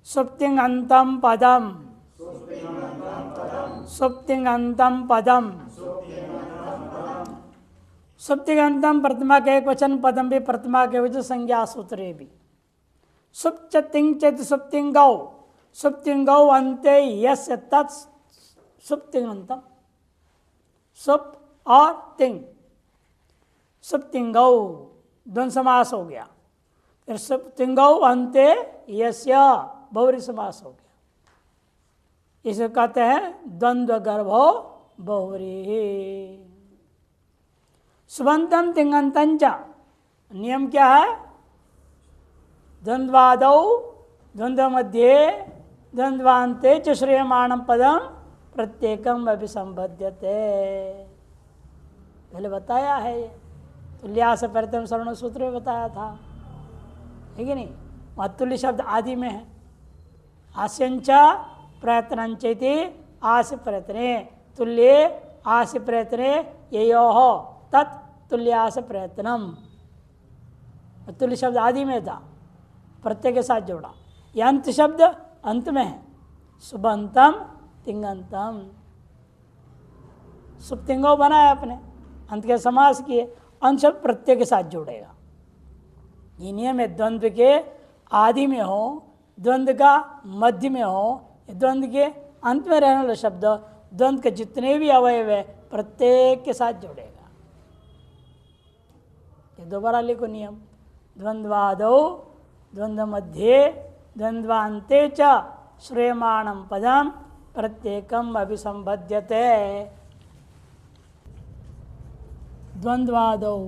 सुप्तिंगंतम पदम, सुप्तिंगंतम पदम, सुप्तिगंतम प्रतिमा के एक वचन, पदम भी प्रतिमा के वचन, संज्ञा सूत्रे भी। सुप्त तिंग चेत सुप्तिंगौ, सुप्तिंगौ अंते यस्य तत् सुप्तिगंतम। सुप और तिंग, सुप्तिंगौ द्वंद्व समास हो गया। फिर सुप्तिंगौ अंते यस्य बहुरी समास हो गया। इसे कहते हैं द्वंद्व गर्भो बहुरी। सुबंतम तिंगंतं च, नियम क्या है? द्वंद्वादौ, द्वंद्व मध्य, द्वंद्वान्ते च श्रूयमाणं पदम प्रत्येकम अभिसंबध्यते। पहले बताया है ये, तुल्यास प्रथम शरण सूत्र में बताया था, है कि नहीं? वहाँ तुल्य शब्द आदि में है। आस्यंच प्रयत्नंचेति आस्य प्रयत्ने, तुल्ये आस्य प्रयत्ने ययोः तत् तुल्यास प्रयत्नम। तुल्य शब्द आदि में था, प्रत्यय के साथ जोड़ा। यह अंत शब्द अंत में है। सुबंतम तिंगंतम, सुप्तिंगो बनाया अपने, अंत के समास किए, अंत शब्द प्रत्यय के साथ जोड़ेगा। ये नियम है, द्वंद्व के आदि में हो, द्वंद्व का मध्य में हो, द्वंद्व के अंत में रहने वाला शब्द द्वंद्व के जितने भी अवयव है प्रत्येक के साथ जोड़ेगा। ये दोबारा लिखो नियम। द्वंद्वादौ, द्वंद्व मध्य, द्वंद्वान्ते च श्रूयमाणं पदम प्रत्येकम अभिसंबध्यते। द्वंद्वादौ,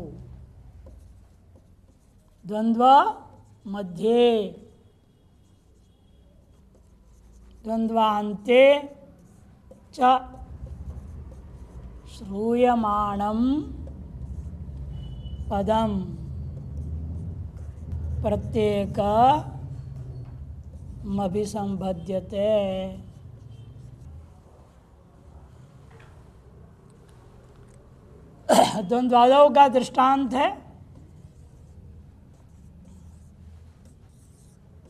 द्वंद्व मध्य, द्वंद्वान्ते च श्रूयमाणं पदम प्रत्येकमभिसंबध्यते। द्वंद्वादौ का दृष्टांत है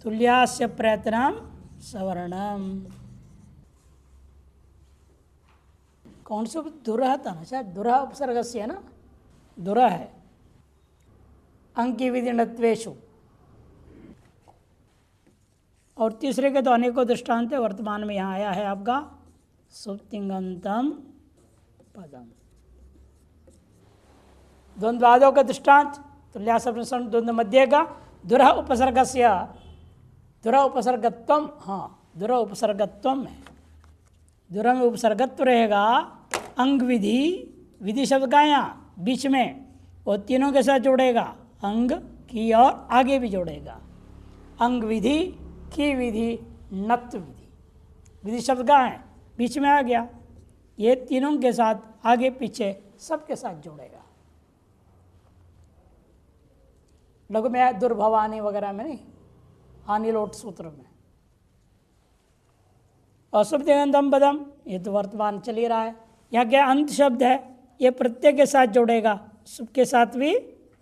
तुल्यास्य प्रयत्नम सवर्णम। कौन सा दुरह था ना, शायद दुरह उपसर्ग से है ना, दुरह है। अंकी विधिनत्वेषु, और तीसरे के तो अनेकों दृष्टांत है, वर्तमान में यहाँ आया है आपका सुप्तिंगंतम पदम। द्वंद्वादौ का दृष्टांत तुल्यास द्वंद्व मध्य का दुरह उपसर्गस्य, दुरह उपसर्गत्वम, हाँ दुरह उपसर्गत्वम है, दुरह में उपसर्गत्व रहेगा। अंग विधि, विधि शब्द का यहाँ बीच में, वो तीनों के साथ जोड़ेगा, अंग की और आगे भी जोड़ेगा। अंग विधि, की विधि, नत्व विधि, विधि शब्द का है बीच में आ गया, ये तीनों के साथ आगे पीछे सबके साथ जोड़ेगा। लघु में दुर्भवानी वगैरह में नहीं, हानिलोट सूत्र में। और सुप्तिगंतम पदम, ये तो वर्तमान चल ही रहा है। यहाँ क्या अंत शब्द है, ये प्रत्यय के साथ जोड़ेगा, सुप के साथ भी,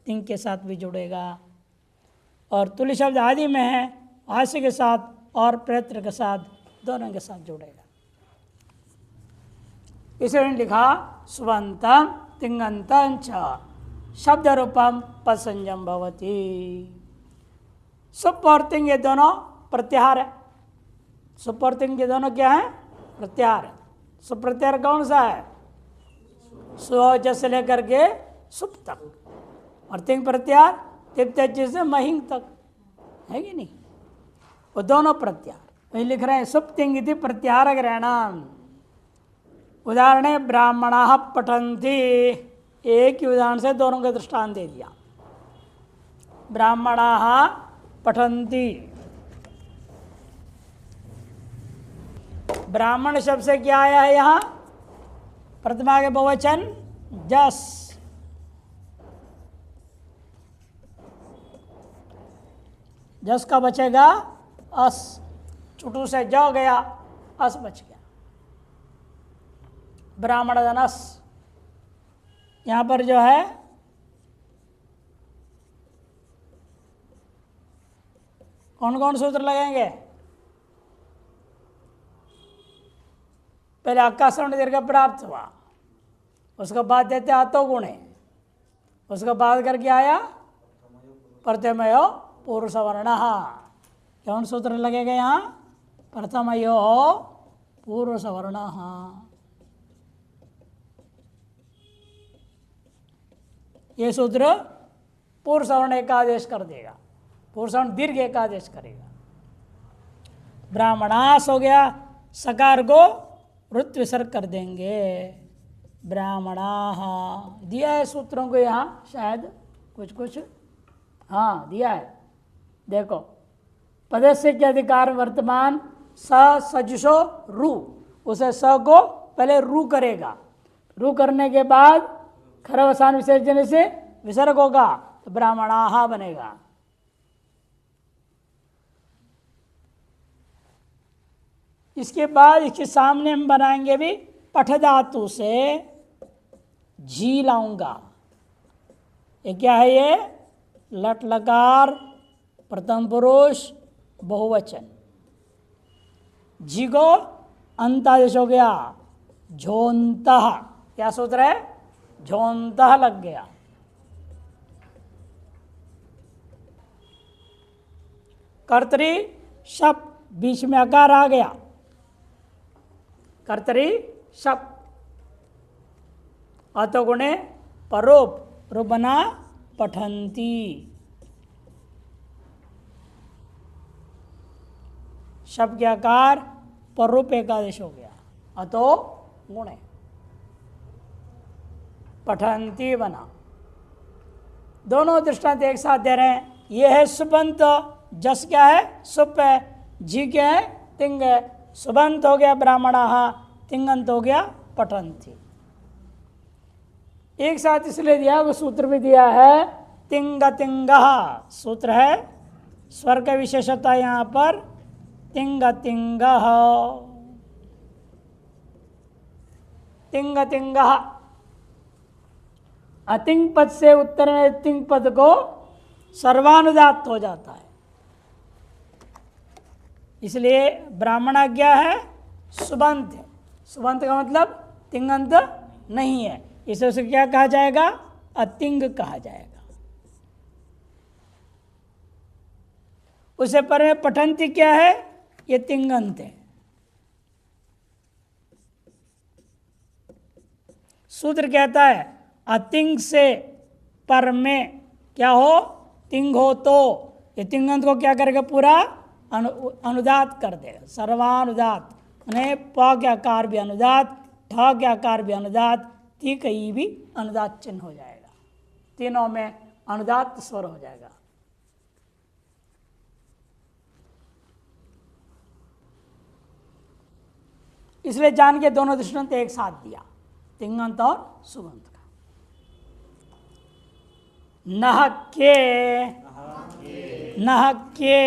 तिंग के साथ भी जोड़ेगा। और तुल्य शब्द आदि में है, हास्य के साथ और प्रयत्न के साथ, दोनों के साथ जोड़ेगा। इसलिए लिखा सुबंतम तिंगंतं च शब्द रूपम पद संयम भवति। सुप और तिंग ये दोनों प्रत्याहार है। सुप और तिंग ये दोनों क्या है? प्रत्याहार है। सुप प्रत्याहार कौन सा है? स्व से लेकर के सुप तक, और तिंग प्रत्याहार तिप्त से महिंग तक, है कि नहीं? वो दोनों प्रत्याहार वही लिख रहे हैं। सुप तिंग इति प्रत्याहार ग्रहणम। उदाहरण ब्राह्मणा पठन्ति, एक ही उदाहरण से दोनों का दृष्टांत दे दिया। ब्राह्मणा पठन्ति, ब्राह्मण शब्द से क्या आया है यहाँ? प्रथमा के बहुवचन जस। जस का बचेगा अस, चुटू से ज गया, अस बच गया। ब्राह्मण जनस, यहाँ पर जो है कौन कौन सूत्र लगेंगे? पहले आकाशवर्ण दीर्घ प्राप्त हुआ, उसके बाद देते आतो गुणे, उसके बाद करके आया प्रथमयो पूर्व सवर्ण। कौन सूत्र लगेगा यहाँ? प्रथमयो पूर्व सवर्ण। ये सूत्र पूर्व सवर्ण एक आदेश कर देगा, पूर्व सवर्ण दीर्घ एक आदेश करेगा। ब्राह्मणास हो गया, सकार को वृत्त विसर्ग कर देंगे। ब्राह्मणा दिया है सूत्रों को यहाँ, शायद कुछ कुछ हाँ दिया है। देखो, पदस्य के अधिकार वर्तमान स सजुषो रू, उसे स को पहले रू करेगा, रू करने के बाद खरवसान विसर्जन से विसर्ग होगा तो ब्राह्मणाहा बनेगा। इसके बाद इसके सामने हम बनाएंगे भी पठ धातु से झी लाऊंगा। ये क्या है? ये लट लकार प्रथम पुरुष बहुवचन, झी को अंतादेश हो गया झोंतः। क्या सूत्र है? झोंतः लग गया। कर्तरी शप, बीच में अकार आ गया, कर्तरी शप। अतो गुणे परोप, रूप बना पठंती। शब्द के आकार परूप एकादेश हो गया, अतो गुणे पठंती बना। दोनों दृष्टांत एक साथ दे रहे हैं। ये है सुबंत, जस क्या है? सुप है, जी क्या है? तिंग है। सुबंत हो गया ब्राह्मणा, तिंगंत हो गया पठंती। एक साथ इसलिए दिया, वो सूत्र भी दिया है तिंग तिंग सूत्र है, स्वर का विशेषता यहाँ पर तिंग तिंग तिंग तिंग। अतिंग पद से उत्तर में तिंग पद को सर्वानुदात हो जाता है, इसलिए ब्राह्मणा क्या है? सुबंत है। सुबंत का मतलब तिंगंत नहीं है, इसे उसे क्या कहा जाएगा? अतिंग कहा जाएगा। उसे पर में पठंती क्या है? ये तिंगंत है। सूत्र कहता है अतिंग से पर में क्या हो? तिंग हो तो ये तिंगंत को क्या करेगा? पूरा अनुदात कर देगा, सर्वानुदात। यानी प के आकार भी अनुदात, ठ के आकार भी अनुदात, ती कहीं भी अनुदात चिन्ह हो जाएगा, तीनों में अनुदात स्वर हो जाएगा। इसलिए जान के दोनों दृष्टांत एक साथ दिया, तिंगंत और सुबंत का। नह के, नह के,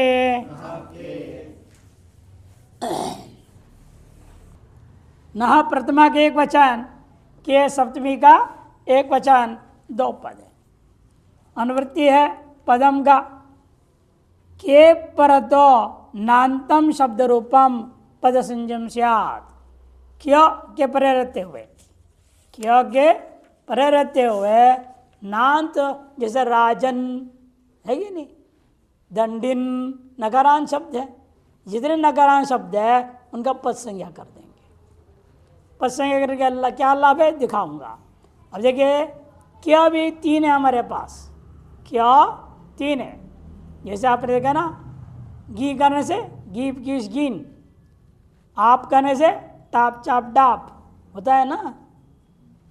नह प्रथमा के एक वचन, के सप्तमी का एक वचन, दो पद है। अनुवृत्ति है पदम का। के परतो नान्तम शब्द रूपम पद संजम स्यात्। क्यों के परे रहते हुए, क्यों के परे रहते हुए नांत, जैसे राजन है कि नहीं, दंडिन नकारांत शब्द है, जितने नकारांत शब्द है उनका पद संज्ञा कर देंगे। पद संज्ञा करके अल्लाह क्या लाभ है दिखाऊंगा। अब देखिए क्या भी तीन है हमारे पास, क्या तीन है। जैसे आपने देखा ना, घी करने से गीप गीस गीन, आप करने से टाप चाप डाप होता है ना।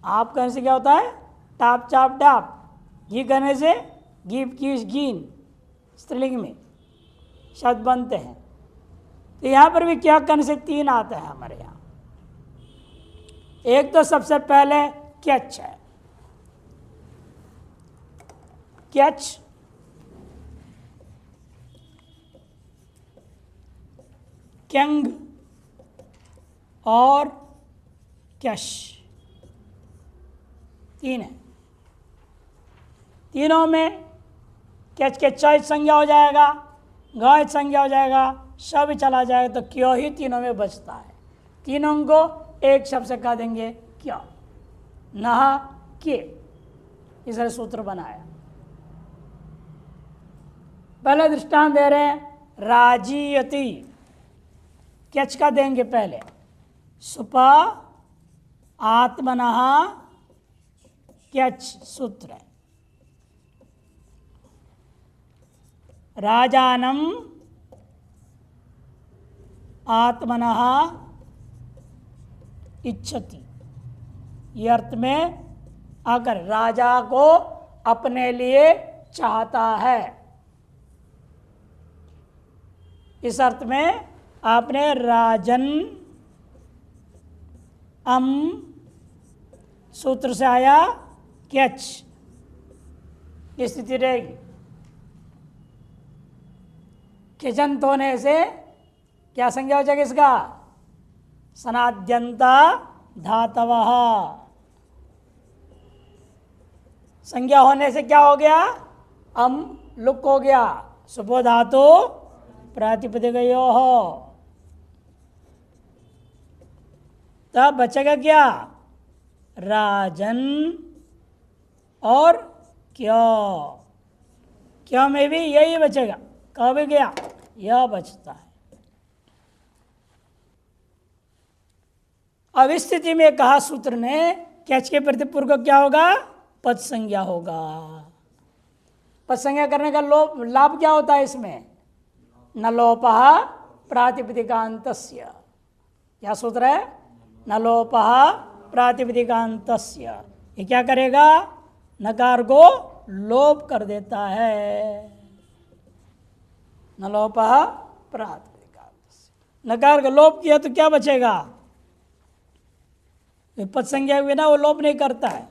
आप करने से क्या होता है? टाप चाप डाप। घी करने से गीप गीस गीन, स्त्रीलिंग में शब्द बनते हैं। तो यहाँ पर भी क्या करने से तीन आता है हमारे यहाँ। एक तो सबसे पहले क्यच है, क्यच, क्यंग और क्यश, तीन है। तीनों में कैच के च संज्ञा हो जाएगा, ग संज्ञा हो जाएगा, श भी चला जाएगा, तो क्यों ही तीनों में बचता है। तीनों को एक शब्द से कह देंगे क्या, नहा के, इसलिए सूत्र बनाया। पहले दृष्टांत दे रहे हैं, राजीयति, क्यच का देंगे पहले, सुप आत्मनः क्यच सूत्र है। राजानम आत्मनः इच्छति, ये अर्थ में आकर राजा को अपने लिए चाहता है। इस अर्थ में आपने राजन अम सूत्र से आया क्यच, स्थिति रहेगी। किचंत होने से क्या संज्ञा हो जाएगी इसका, सनाद्यंता धातवः। संज्ञा होने से क्या हो गया, अम लुक हो गया, सुपो धातु प्रातिपदिकयो हो, तब बचेगा क्या, राजन और क्यों। क्यों में भी यही बचेगा, कब भी गया, यह बचता है। अब इस स्थिति में कहा सूत्र ने, कैच के प्रतिपूर्व क्या होगा, पद संज्ञा होगा। पद संज्ञा करने का लाभ क्या होता है इसमें, न लोपः प्रातिपदिकान्तस्य। क्या सूत्र है, न लोपः प्रातिपदिकान्तस्य। ये क्या करेगा, नकार को लोप कर देता है। न लोपः प्रातिपदिकान्तस्य, नकार का लोप किया तो क्या बचेगा, पद संज्ञा के बिना वो लोप नहीं करता है,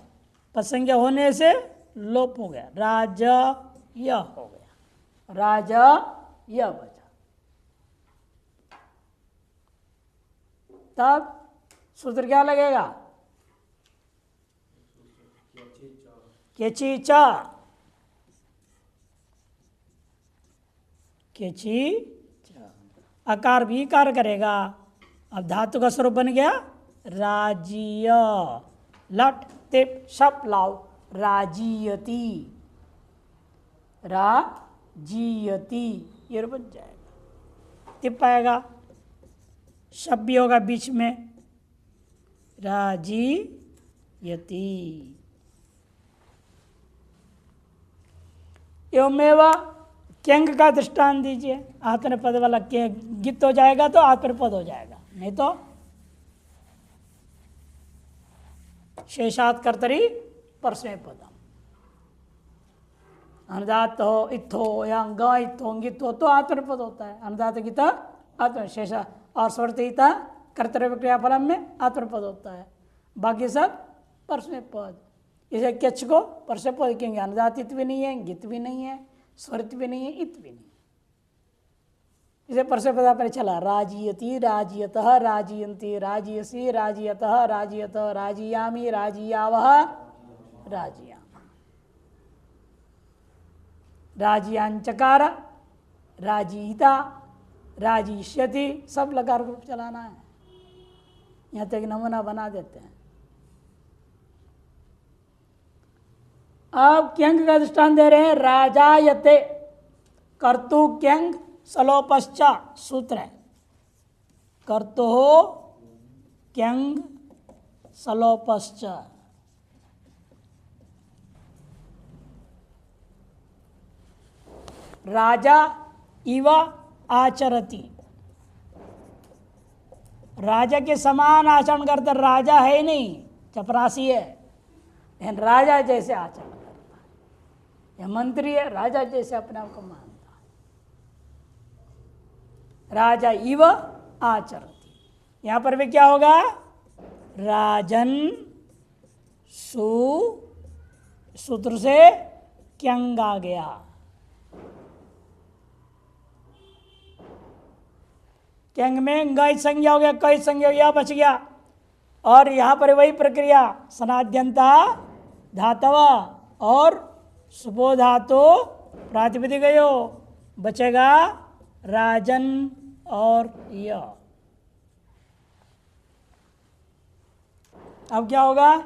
पद संज्ञा होने से लोप हो गया, राजय हो गया, राजय बचा। तब सूत्र क्या लगेगा, केची चा, केची अकार भी कार करेगा। अब धातु का स्वरूप बन गया राजीय, लट तिप शप लाओ, राजीयती, राजीयती, ये बन जाएगा। तिप आएगा, शब्द भी होगा बीच में, राजीयती। एवमेव क्यंग का दृष्टांत दीजिए, आत्मने पद वाला गित हो जाएगा तो आत्मने पद हो जाएगा, नहीं तो शेषात् कर्तरी परस्मै पदम। अनुदात हो, इत्थो या ग इत्थो गित हो तो आत्मनिपद होता है। अनुदात गीता आत्मशेष और स्वर्तिता कर्तव्य क्रियाफलम में आत्मनिपद होता है, बाकी सब परस्मै पद। इसे क्यच को परस्मै पद कहेंगे, अनुदात इत भी नहीं है, गित भी नहीं है, स्वरित भी नहीं है, इत भी नहीं। इसे परस्मै पद पर चला, राजीयति, राजीयतः, राजीयन्ति, राजीयसी, राजीयतः, राजीयतः, राजीयामि, राजीयावः, राजीयामः, राजीयांचकार, राजीता, राजीष्यति, सब लकार रूप चलाना है। यहाँ तक नमूना बना देते हैं। अब क्यंग का दृष्टांत दे रहे हैं, राजायते, कर्तु क्यंग सलोपश्चा सूत्र है, कर्तु क्यंग सलोपश्च। राजा इव आचरति, राजा के समान आचरण करता, राजा है ही नहीं, चपरासी है, लेकिन राजा जैसे आचरण करता है। यह मंत्री है, राजा जैसे अपने आप को मानता है। राजा इव आचरति, यहां पर भी क्या होगा, राजन सु सूत्र से क्यंग आ गया। क्यंग में गई संज्ञा हो गया, कई संज्ञा हो गया, बच गया। और यहां पर वही प्रक्रिया, सनाद्यंता धातव और सुपो धातु प्रातिपदिकयो, बचेगा राजन और य। अब क्या होगा?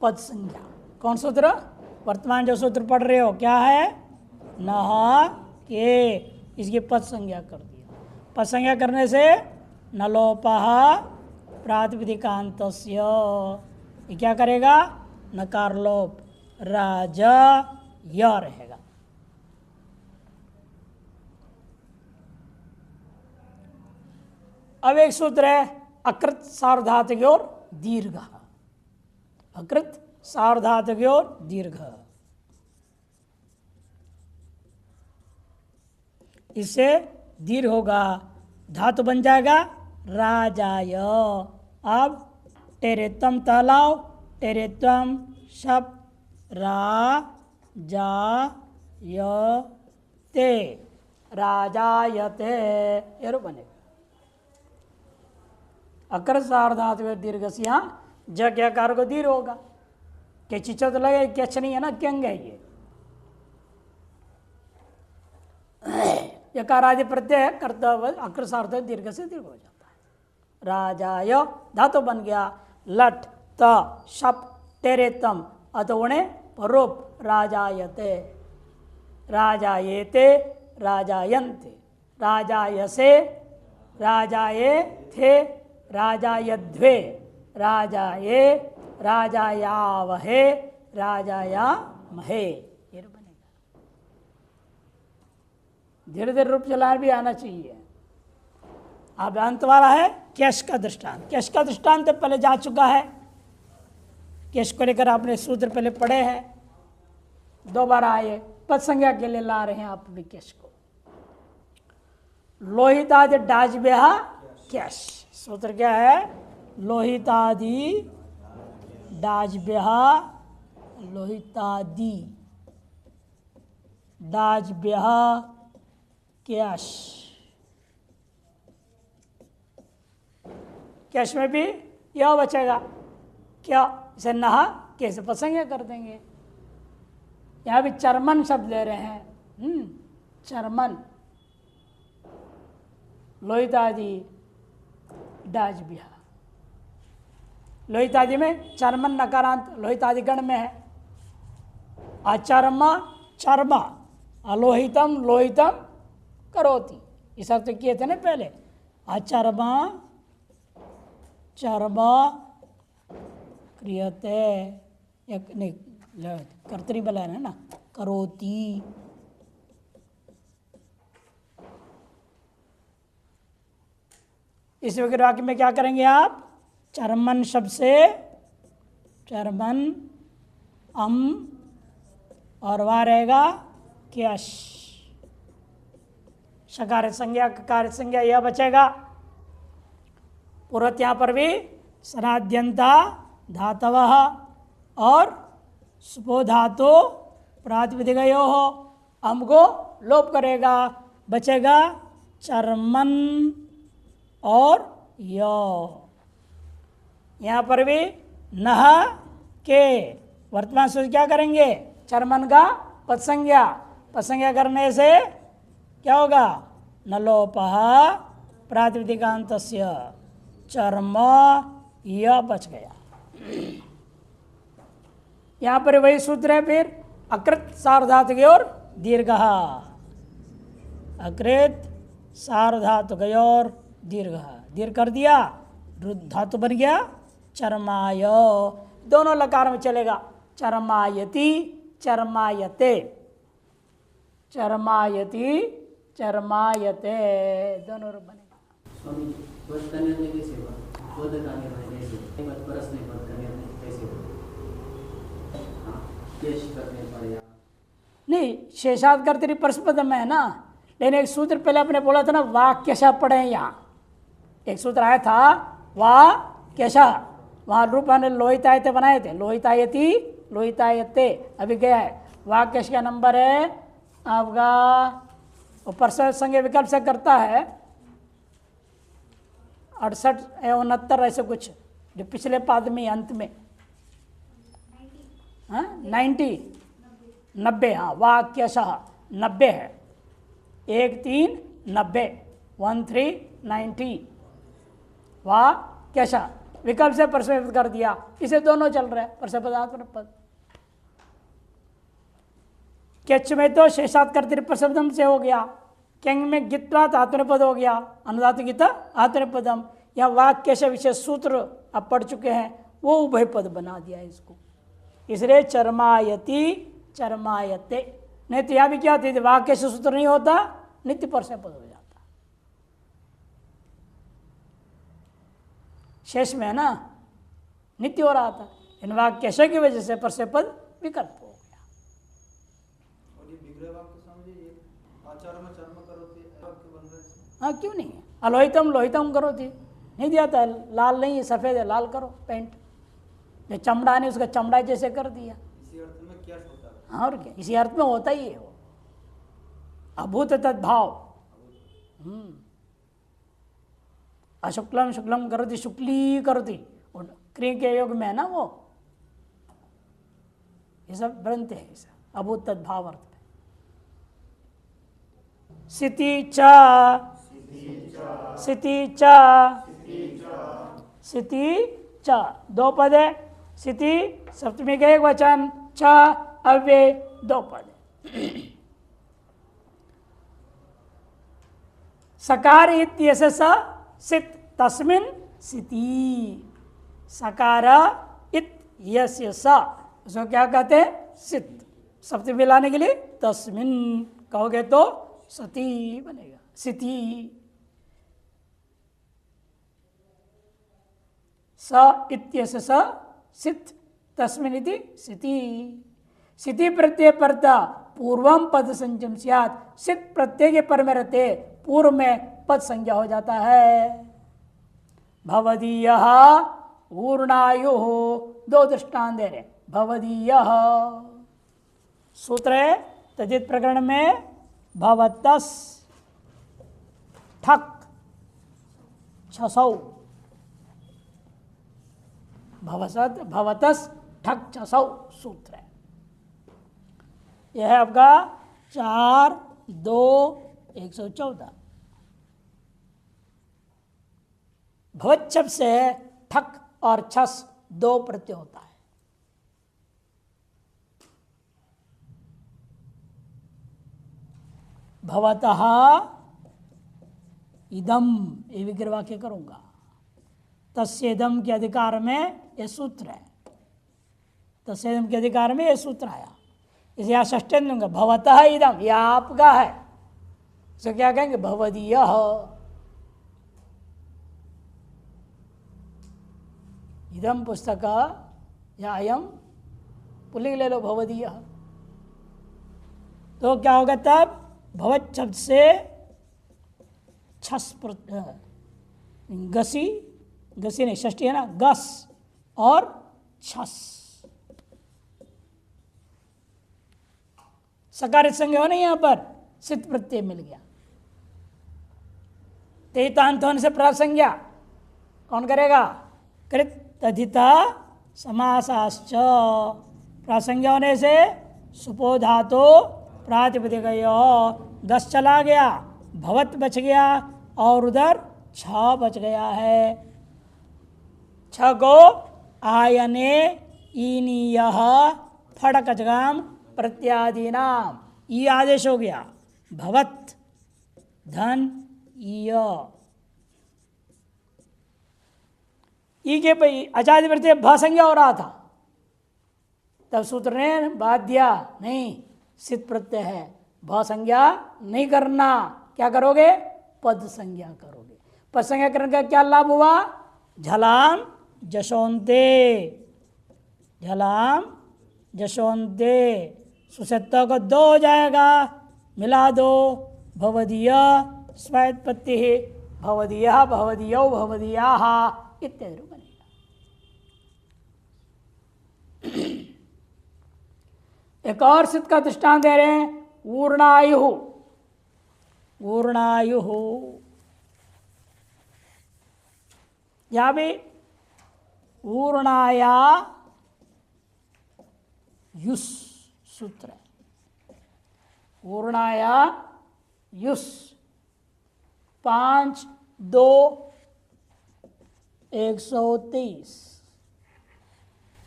पद संज्ञा। कौन सूत्र? वर्तमान जो सूत्र पढ़ रहे हो क्या है? नह के, इसकी पद संज्ञा कर दिया। पद संज्ञा करने से नलोपः प्रातिपदिकान्तस्य, ये क्या करेगा? नकार लोप, राज य रहेगा। अब एक सूत्र है अकृत सार्वधातुकोर दीर्घ। अकृत सार्वधातुकोर दीर्घ, इससे दीर्घ होगा, धातु बन जाएगा राजाय। अब टेरेत्वम तलाव, टेरेत्वम शप राजायते, राजायते ये रूप बनेगा। अकर सार्वधातु दीर्घ से यहाँ ज क्या कार को दीर्घ होगा। क्या चिचा तो लगे, क्या नहीं है ना, क्यंग है ये। यकार आदि प्रत्यय करता हुआ अकर सार्वधातु दीर्घ से दीर्घ हो जाता है। राजाय धातु बन गया, लट त शप टेरेतम अतोणे परोप राजायते, राजायेते, राजायन्ते, राजायसे, राजाये थे, राजायध्वे, राजाये, राजायावहे, राजायामहे, ये बनेगा। धीरे धीरे रूप चलान भी आना चाहिए। अब अंत वाला है कैश का दृष्टांत। कैश का दृष्टांत तो पहले जा चुका है। कैश को लेकर आपने सूत्र पहले पढ़े हैं, दोबारा आए पद संज्ञा के लिए ला रहे हैं आप भी कैश को। लोहितादि डाजबेहा कैश, सूत्र क्या है? लोहितादि डाजबेहा, लोहितादि डाजबेहा कैश। कैश में भी यह बचेगा क्या? इसे नहा कैसे पसंद कर देंगे। यहाँ भी चरमन शब्द ले रहे हैं, चरमन, लोहितादि डाजबिहा। लोहितादि में चरमन नकारांत लोहितादि गण में है। अचर्म चर्म, अलोहितम लोहितम करोति, इस अर्थ किए थे ना पहले। अचर्म चर्म क्रियते, एक नहीं कर्तरी बला है ना, करोति। इस वाक्य में क्या करेंगे आप? चर्मन शब्द से चर्मन अम और वह रहेगा क्यश, शकार संज्ञा कार्य संज्ञा यह बचेगा। पूर्वत यहाँ पर भी सनाद्यंता धातवः और सुपो धातु प्रातिपदिकयो हो, अम को लोप करेगा, बचेगा चर्मन और यो। यहाँ पर भी नह के वर्तमान सूत्र क्या करेंगे? चर्मन का पद संज्ञा, पद संज्ञा करने से क्या होगा? नलोपः प्रातिपदिकान्तस्य चर्म, यह बच गया। यहाँ पर वही सूत्र है फिर अकृत सार्वधातुकयोर दीर्घः, अकृत सार्वधातुकयोर दीर्घः, दीर्घ कर दिया, धातु बन गया चर्माय, दोनों लकार में चलेगा। चर्मायति चर्मायते, चर्मायति चर्मायते, दोनों रूप बनेगा। नहीं, शेषाद कर्तरी परस्पद में है ना, लेकिन एक सूत्र पहले आपने बोला था ना, वाक्यशः पढ़े। यहाँ एक सूत्र आया था वाक्यशः, वहाँ रूप हमने लोहितायते बनाए थे, लोहितायति लोहितायते, अभी गया है। वाक्यश का नंबर है आपका, वो परस्पर संज्ञा विकल्प से करता है 68 या 69 ऐसे कुछ, जो पिछले पाद में अंत में 90 90, हाँ वाक्यशः 90 है, 1 3 90 1 3 90 वाक्यशः विकल्प से परस्मैपद कर दिया, इसे दोनों चल रहे हैं, परस्मैपद आत्मनेपद। केच में तो शेषात कर्तृ शब्दम से हो गया, केंग में गित्वात आत्मनेपद हो गया, अनुदात गीता आत्मनेपदम। या वाक्य से विशेष सूत्र आप पढ़ चुके हैं, वो उभय पद बना दिया इसको, इसलिए चरमायति चरमायते। नहीं तो यहां भी क्या होती थी, वाक्य से सूत्र नहीं होता, नित्य परस्मैपद हो जाता। शेष में है ना नित्य हो रहा था, इन वाक्य से की वजह से परस्मैपद विकल्प हो गया। और ये विग्रह वाक्य समझिए, ये आचार में चर्म करोति वाक्य बन रहे हैं। हाँ क्यों नहीं है, अलोहितम लोहितम करो थी, नहीं दिया था, लाल नहीं है सफ़ेद है, लाल करो पेंट। जो चमड़ा नहीं उसका चमड़ा जैसे कर दिया, इसी अर्थ में क्या होता है? हाँ और क्या, इसी अर्थ में होता ही है वो, अभूत तद्भाव। अशुक्लम शुक्लम करोति, शुक्ली करोति, क्रिय के योग में है ना वो, ये सब बनते हैं इसे अभूत तद्भाव अर्थ में। सिति च सिति च सिति च, दो पद है, सिति सप्तमी का एक वचन, च अव्यय दो पद। सकार इत्यस्य स सित तस्मिन् सिति, सकार इत यस्य स, उसको क्या कहते हैं, सित। सप्तमी लाने के लिए तस्मिन् कहोगे तो सती बनेगा, सिति। स इत्यस्य स सित तस्मिन् इति सिति। सिति प्रत्यय परता पूर्वम पद संचम स्यात्, सित प्रत्यय के पर में रहते पूर्व में पद संज्ञा हो जाता है। भवदीयः ऊर्णायुः, दो दृष्टांत दे रहे, भवदीयः सूत्र है तजित प्रकरण में, भवतस ठक छसौ, भवतस ठक छसौ सूत्र है। यह है आपका 4-2-114। भवत शब्द से ठक और छस दो प्रत्यय होता है। भवतः इदम, ये विग्रह वाक्य करूंगा, तस्येदम के अधिकार में यह सूत्र है, तस्येदम के अधिकार में यह सूत्र आया, इसे यहां षष्ठ्य दूंगा, भवतः इदम, यह आपका है, इसे क्या कहेंगे, भवदीयः। इदम पुस्तक या अयम पुल्लिंग ले लो, भवदीयः। तो क्या होगा तब, भवत शब्द से छस गसी, गसी नहीं षष्ठी है ना, गस और छस, सकारित संज्ञा हो नहीं, यहां पर सिद्ध प्रत्यय मिल गया। तेतांत होने से प्राप्त संज्ञा कौन करेगा, कृत तथिता समासाश्च, प्रासंज्ञा होने से सुपो धातु प्रातिपदिकयो, दस चला गया, भवत बच गया और उधर छ बच गया है। छ को आयने ईनीयः फड़कजगाम प्रत्यादीनाम, ई आदेश हो गया, भवत धन ईय, ई के अजादि प्रत्यय भ संज्ञा हो रहा था, तब सूत्र ने बात दिया नहीं, सिद्ध प्रत्यय है, भ संज्ञा नहीं करना, क्या करोगे, पद संज्ञा करोगे। पद संज्ञा करने का क्या लाभ हुआ, झलाम जशोन्ते, झलाम जशोन्ते, सुसत्ता को दो हो जाएगा, मिला दो, भवदीय स्वायत्पत्ति, भवदीयः भवदीयौ भवदीयाः इत्यादि बनेगा। एक और सिद्ध का दृष्टांत दे रहे हैं, ऊर्णायु, ऊर्णायु, यहां भी ऊर्णाया युस सूत्र है, ऊर्णाया युस 5-2 123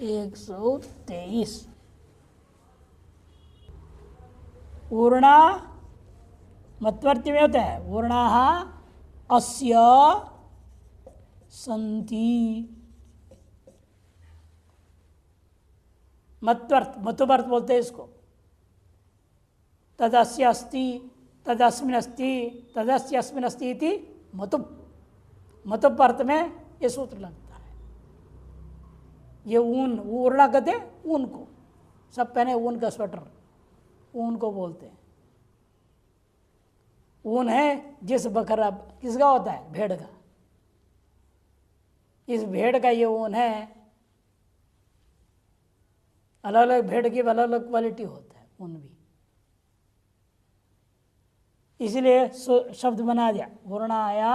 123 ऊर्णा मत्वर्ती में होता है ऊर्णा अस्य संति मत्वर्थ मतुवर्थ बोलते हैं इसको तदस्य अस्ति तदस्मिन् अस्ति तदस्य अस्मिन् अस्ति इति मतुप मतुप अर्थ में ये सूत्र लगता है। ये ऊन ऊर्णा कहते हैं ऊन को, सब पहने ऊन का स्वेटर ऊन को बोलते हैं। ऊन है जिस बकरा किसका होता है भेड़ का, इस भेड़ का ये ऊन है। अलग अलग भेड़ की अलग अलग क्वालिटी होता है ऊन भी, इसलिए शब्द बना दिया ऊर्णाया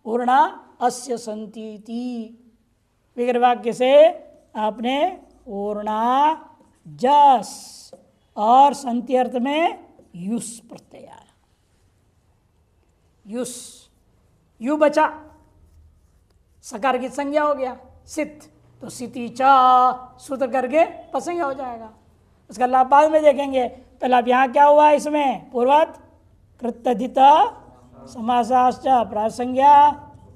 ऊर्णा अस्य संतीति। विग्रह वाक्य से आपने ऊर्णा जस और संति अर्थ में युस प्रत्यय आया। युस यु बचा सकार की संज्ञा हो गया सित, तो सिति चा सूत्र करके पसंज्ञा हो जाएगा। उसका लाभ बाद में देखेंगे। पहले अब यहाँ क्या हुआ इसमें पूर्वत कृत्यधित समासाश्च प्रासंज्ञा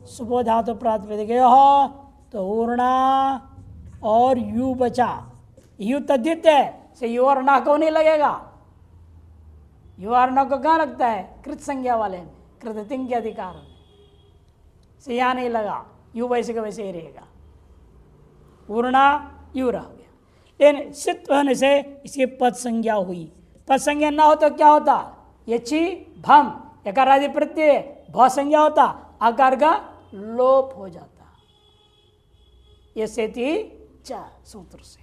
सुबो धातु प्रातिपदिक हो, तो ऊर्णा और यू बचा। यू तद्धित है से यू और ना को नहीं लगेगा। यू और ना को कहाँ लगता है कृत संज्ञा वाले में कृतिंग के अधिकार में, से यहाँ नहीं लगा। यू वैसे का वैसे ही रहेगा, ऊर्णा यू रह गया। लेकिन सित होने से इसकी पद संज्ञा हुई। पद संज्ञा ना हो तो क्या होता यची भम यकारादि प्रत्यय भ संज्ञा होता, आकार का लोप हो जाता। ये सेति च सूत्र से।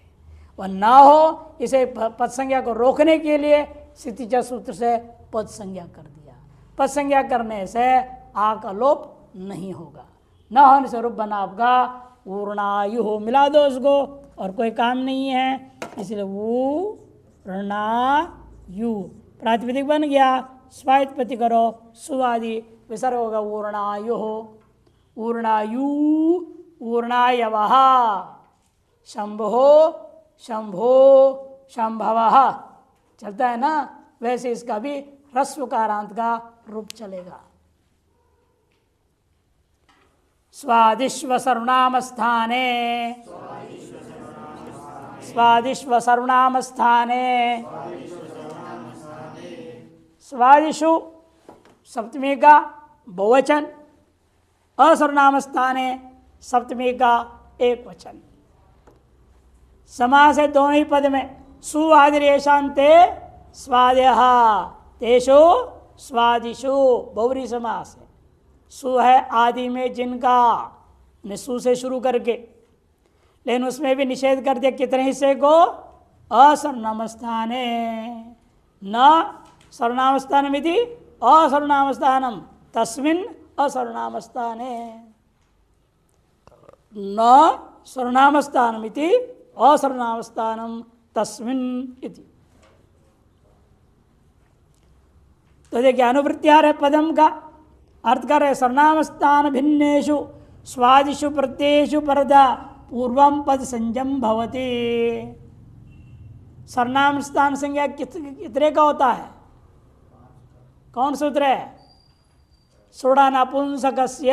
वह ना हो इसे पद संज्ञा को रोकने के लिए स्थिति च सूत्र से पद संज्ञा कर दिया। पद संज्ञा करने से आ का लोप नहीं होगा। न होने से रूप बना आपका ऊर्णायु हो, मिला दो उसको और कोई काम नहीं है, इसलिए ऊर्णायु प्रातिपदिक बन गया। स्वायत्पत्ति करो सुवादि विसर्ग होगा ऊर्णायु हो। ऊर्णायु ऊर्णायवः शंभो शंभो शंभवः चलता है ना, वैसे इसका भी ह्रस्वकारांत का रूप चलेगा। स्वादिश्व सर्वनाम स्थाने स्वादिश्व सर्वनाम स्थाने स्वादिषु सप्तमी का बहुवचन, असर्वनाम स्थाने सप्तमी का एक वचन। समास है दोनों ही पद में। सुआदिरेशांते स्वादयः तेषु स्वादिषु बहुव्रीहि समास है। सु है आदि में जिनका, ने सु से शुरू करके, लेकिन उसमें भी निषेध कर दिया कितने हिस्से को असर्वनाम स्थाने न सर्वनाम स्थानमिति असर्वनाम स्थानम तस्मिन् असर्वनाम स्थाने न सर्वनाम स्थानमिति असर्वनाम स्थानम तस्मिन् इति। तो देखिए अनुवृत्तिहार है पदम का अर्थ कर रहे सर्वनाम स्थान भिन्नेषु स्वादिषु प्रत्ययेषु परदा पूर्वम पद संजम भवति। सर्वनाम स्थान संज्ञा कितने का होता है, कौन सूत्र है सुड़ा नपुंसकस्य।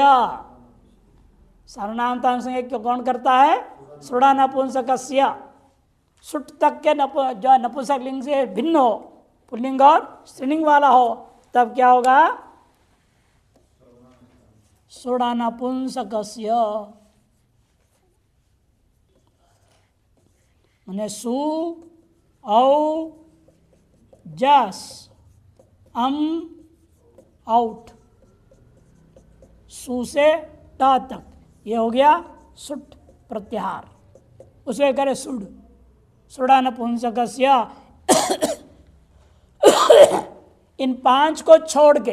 सर्वनाम स्थान संज्ञा कौन करता है सुड़ा नपुंसकस्य। सुट तक के जो नपुंसक लिंग से भिन्न हो, पुल्लिंग और स्त्रीलिंग वाला हो, तब क्या होगा सुड़ा नपुंसकस्य। माने सु औ जस आउट, सु से टा तक ये हो गया सुट प्रत्याहार। उसे करे सुड, सुड़ा नपुंसकस्य। इन पांच को छोड़ के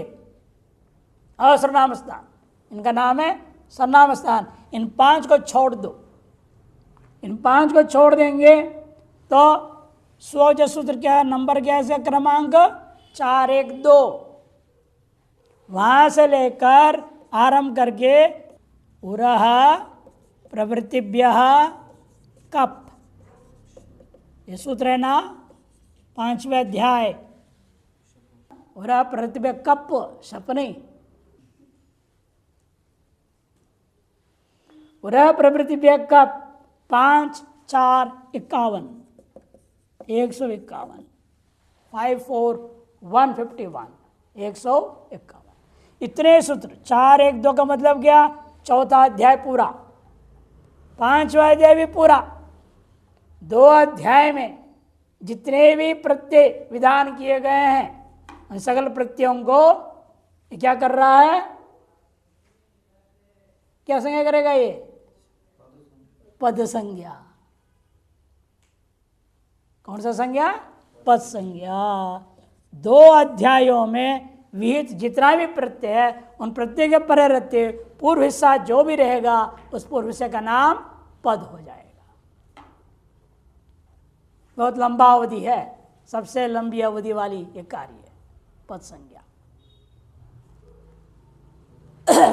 असर्वनाम स्थान, इनका नाम है सर्वनाम स्थान, इन पांच को छोड़ दो। इन पांच को छोड़ देंगे तो स्वज सूत्र क्या है, नंबर क्या है इसका क्रमांक 4 1 2, वहां से लेकर आरंभ करके उरह प्रवृत्तिभ्यः कप, ये सूत्र है ना 5वें अध्याय। और प्रवृत्तिभ्य कप शप नहीं, और प्रवृत्तिभ्य कप 5 4 51 151 5 4 151 151 इतने सूत्र। 4 1 2 का मतलब क्या? चौथा अध्याय पूरा, 5वां अध्याय भी पूरा। 2 अध्याय में जितने भी प्रत्यय विधान किए गए हैं उन सकल प्रत्ययों को क्या कर रहा है? क्या संज्ञा करेगा? ये पद संज्ञा। कौन सा संज्ञा? पद संज्ञा। 2 अध्यायों में विहित जितना भी प्रत्यय है उन प्रत्यय के परे रहते पूर्व हिस्सा जो भी रहेगा उस पूर्व हिस्से का नाम पद हो जाएगा। बहुत लंबा अवधि है, सबसे लंबी अवधि वाली ये कार्य है पद संज्ञा।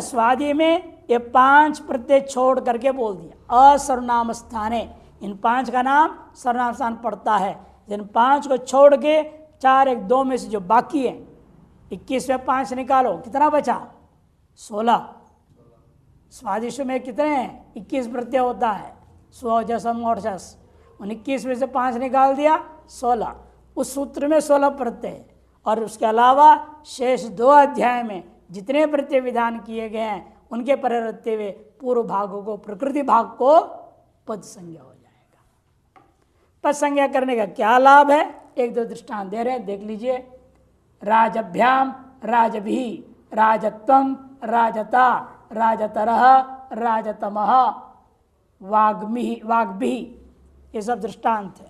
स्वादि में ये 5 प्रत्यय छोड़ करके बोल दिया। असर्वनाम स्थाने, इन 5 का नाम सर्वनाम स्थान पड़ता है। इन 5 को छोड़ के 4 1 2 में से जो बाकी है 21 में 5 निकालो, कितना बचा? 16। स्वादिष्ट में कितने हैं? 21 प्रत्यय होता है, स्व जसम और जस। 21 में से 5 निकाल दिया, 16। उस सूत्र में 16 प्रत्यय, और उसके अलावा शेष 2 अध्याय में जितने प्रत्यय विधान किए गए हैं उनके परे रहते हुए पूर्व भागों को, प्रकृति भाग को पद संज्ञा हो जाएगा। पद संज्ञा करने का क्या लाभ है? 1 2 दृष्टांत दे रहे हैं, देख लीजिए। राजभ्याम राजभी, राजत्वम राजता, राजतरह राजतमः, वाग्मी वाग्भी, ये सब दृष्टांत है।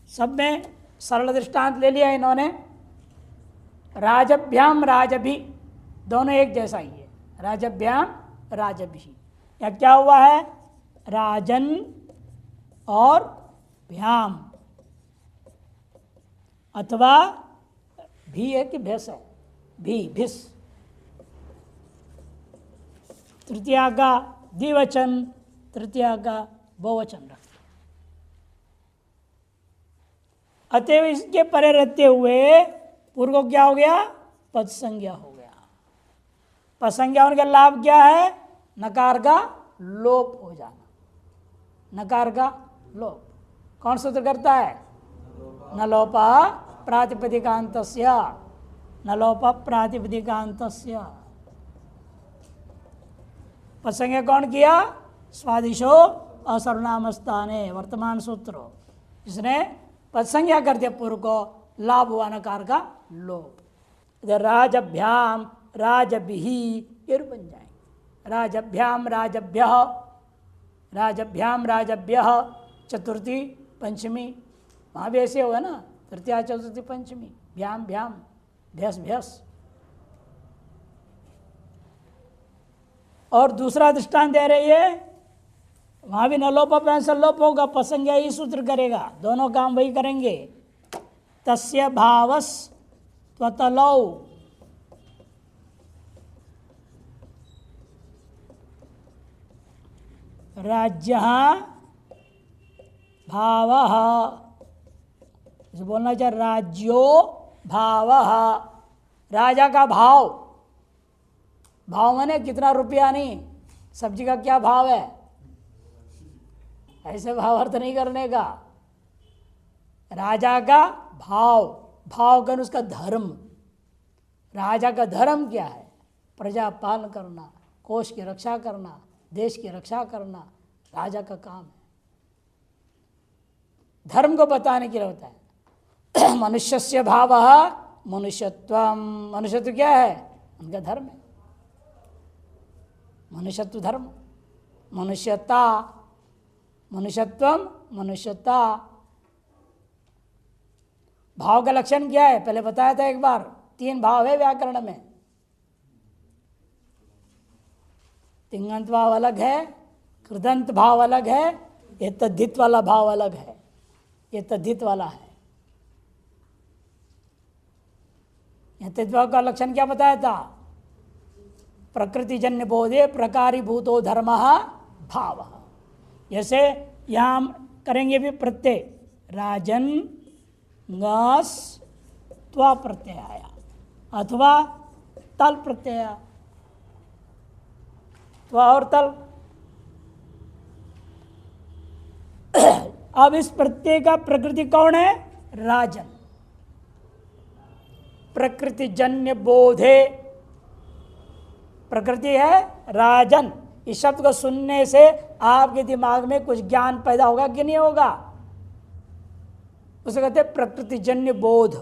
सब में सरल दृष्टांत ले लिया इन्होंने। राजभ्याम राजभी दोनों एक जैसा ही है, राजभ्याम राजभी। या क्या हुआ है? राजन और भ्याम, अथवा भी है कि भैंस है, भी भिस। तृतीया का द्विवचन, तृतीया का बहुवचन रख। अतएव इसके परे रहते हुए पूर्व को क्या हो गया? पद संज्ञा हो गया। पद संज्ञा होने का लाभ क्या है? नकार का लोप हो जाना। नकार का लोप कौन सूत्र करता है? न लोपा प्रातिपदिकान्तस्य, न लोपा प्रातिपदिकान्तस्य। पद संज्ञा कौन किया? स्वादिशो असर्वनाम स्थाने, वर्तमान सूत्र जिसने पद संज्ञा कर दिया पूर्व को, लाभ हुआ नकार का लोप। इधर राजभ्याम राजभिहि ये बन जाएंगे। राजभ्याम राजभ्य, राजभ्याम राजभ्य, चतुर्थी पंचमी, वहाँ भी ऐसे होगा ना, तृतीया चतुर्थी पंचमी, भ्याम भ्याम, भ्यस भ्यस। और दूसरा दृष्टांत दे रही है, वहाँ भी न लोप से लोप होगा, पसंज्ञा ही सूत्र करेगा, दोनों काम वही करेंगे। तस्य भावस त्वतलौ, राज्यः भावः, इसे बोलना चाहिए राज्यो भावः, राजा का भाव। भाव माने कितना रुपया नहीं, सब्जी का क्या भाव है, ऐसे भाव अर्थ नहीं करने का। राजा का भाव, भाव का उसका धर्म। राजा का धर्म क्या है? प्रजा पालन करना, कोष की रक्षा करना, देश की रक्षा करना राजा का काम है। धर्म को बताने के लिए होता है। मनुष्यस्य भावः मनुष्यत्वम, मनुष्यत्व क्या है? उनका धर्म है, मनुष्यत्व धर्म। मनुष्यता, मनुष्यत्वम मनुष्यता। भाव का लक्षण क्या है? पहले बताया था एक बार, 3 भाव है व्याकरण में। तिङंत भाव अलग है, कृदंत भाव अलग है, ये तद्धित वाला भाव अलग है, ये तद्धित वाला है। यहाँ तद्भाव का लक्षण क्या बताया था? प्रकृतिजन्य बोधे प्रकारीभूतो धर्म भाव। जैसे यहाँ हम करेंगे भी प्रत्यय, राजन ngस त्वा प्रत्यय आया अथवा तल प्रत्यय, त्वा और तल। अब इस प्रत्यय का प्रकृति कौन है? राजन। प्रकृतिजन्य बोधे प्रकृति है राजन। इस शब्द को सुनने से आपके दिमाग में कुछ ज्ञान पैदा होगा कि नहीं होगा? उसे कहते हैं प्रकृतिजन्य बोध।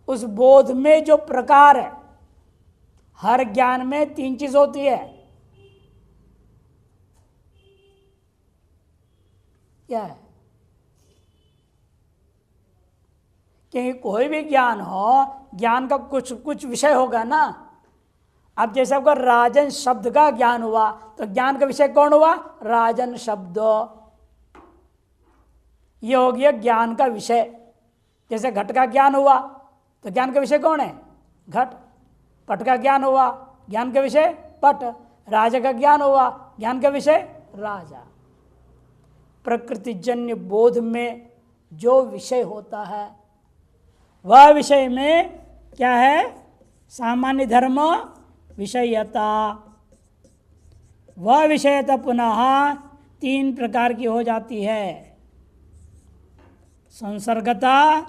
उस बोध में जो प्रकार है, हर ज्ञान में 3 चीज होती है। क्या है? क्योंकि कोई भी ज्ञान हो, ज्ञान का कुछ कुछ विषय होगा ना। अब जैसे आपको राजन शब्द का ज्ञान हुआ तो ज्ञान का विषय कौन हुआ? राजन शब्द। ये हो गया ज्ञान का विषय। जैसे घट का ज्ञान हुआ तो ज्ञान का विषय कौन है? घट। पट का ज्ञान हुआ, ज्ञान का विषय पट। राजा का ज्ञान हुआ, ज्ञान का विषय राजा। प्रकृतिजन्य बोध में जो विषय होता है वह विषय में क्या है? सामान्य धर्म विषयता। वह विषयता पुनः 3 प्रकार की हो जाती है। संसर्गता,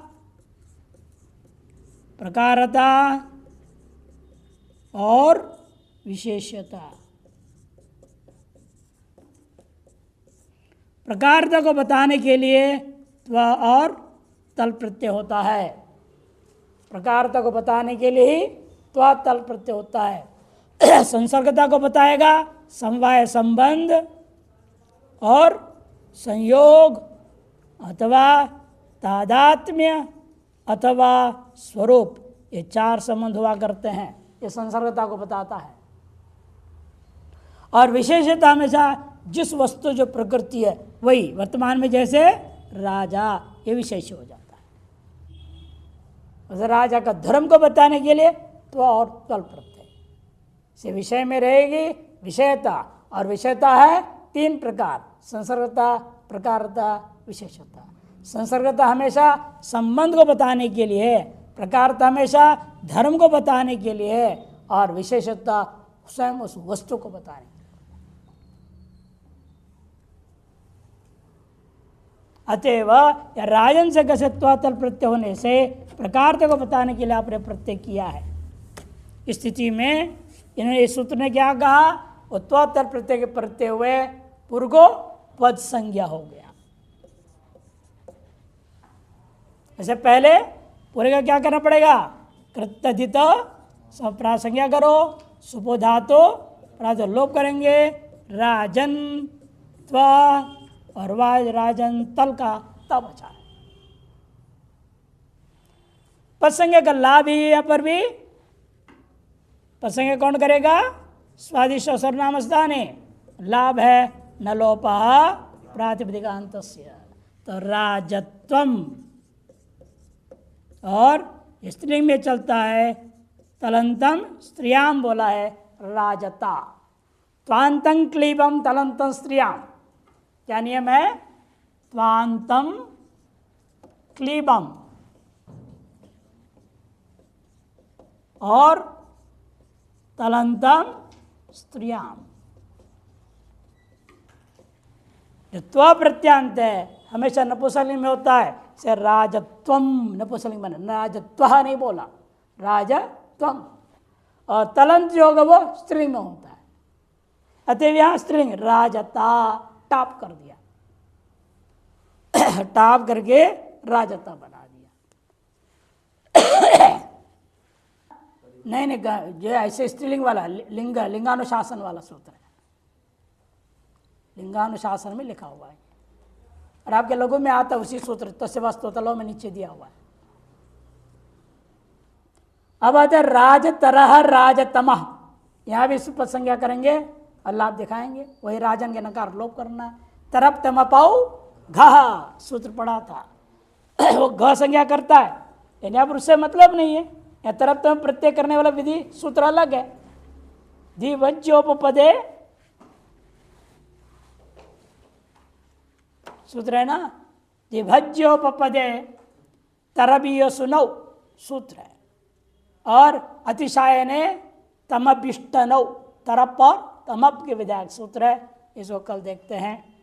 प्रकारता और विशेषता। प्रकारता को बताने के लिए त्व और तल प्रत्यय होता है। प्रकारता को बताने के लिए ही त्व तल प्रत्यय होता है। संसर्गता को बताएगा समवाय संबंध और संयोग अथवा तादात्म्य अथवा स्वरूप, ये 4 संबंध हुआ करते हैं। ये संसर्गता को बताता है। और विशेषता हमेशा जिस वस्तु जो प्रकृति है वही, वर्तमान में जैसे राजा, ये विशेष हो जाता है। राजा का धर्म को बताने के लिए तो और तल प्रत्यय से विषय में रहेगी विषयता। और विषयता है 3 प्रकार, संसर्गता, प्रकारता, विशेषता। संसर्गता हमेशा संबंध को बताने के लिए है, प्रकारता हमेशा धर्म को बताने के लिए है, और विशेषता स्वयं उस वस्तु को बताने के लिए। अतएव राजन से गसत्वातल प्रत्यय होने से प्रकारता को बताने के लिए आपने प्रत्यय किया है। इस स्थिति में इन्होंने इस सूत्र ने क्या कहा? उत्तवातल प्रत्यय के प्रत्यय हुए पूर्व को पद संज्ञा हो गया। ऐसे पहले पूरे का क्या करना पड़ेगा? कृत्यधित प्रासंज्ञा करो, सुपो धातु प्रातः लोप करेंगे, राजन त्व और वाज राजन तल का तब बचा है। पदसंज्ञा का लाभ ही यहाँ पर भी पदसंज्ञा कौन करेगा? स्वादिष्ट सर्वनाम स्थाने लाभ है न लोपः प्रातिपदिकान्तस्य। तो राजत्वम और स्त्रीलिंग में चलता है तलंतम, स्त्रियाम बोला है राजता। त्वांतं क्लीबम तलंतम स्त्रियाम, क्या नियम है? त्वांतम क्लीबम और तलंतम स्त्रियाम। जो त्व प्रत्यांत है हमेशा नपुंसकलिंग में होता है, से राजत्वम नपुंसकलिंग बने, राजत्व नहीं बोला, राजत्वम। और तलंत जो होगा वो स्त्रीलिंग में होता है। अतएव यहाँ स्त्रीलिंग राजता, टाप कर दिया, टाप करके राजता बना दिया। नहीं जो ऐसे स्त्रीलिंग वाला लिंगानुशासन वाला सूत्र है, लिंगानुशासन में लिखा हुआ है। और आपके लोगों में आता उसी सूत्र तस्य वस्तुतलों में नीचे दिया हुआ है। अब आते राज तरह राजतमः, यहाँ भी सुपद संज्ञा करेंगे और लाभ दिखाएंगे। वही राजन के नकार लोप करना। तरप तम पाऊ घ सूत्र पढ़ा था, वो घ संज्ञा करता है, यानी अब उससे मतलब नहीं है, या तरप्त में प्रत्यय करने वाला विधि सूत्र अलग है। द्विभज्योपपदे सूत्र है ना, द्विभज्योपपदे तरबीय सुनौ सूत्र है। और अतिशायने तमभिष्टनौ, तरप और तमप के विधायक सूत्र है। इसको कल देखते हैं।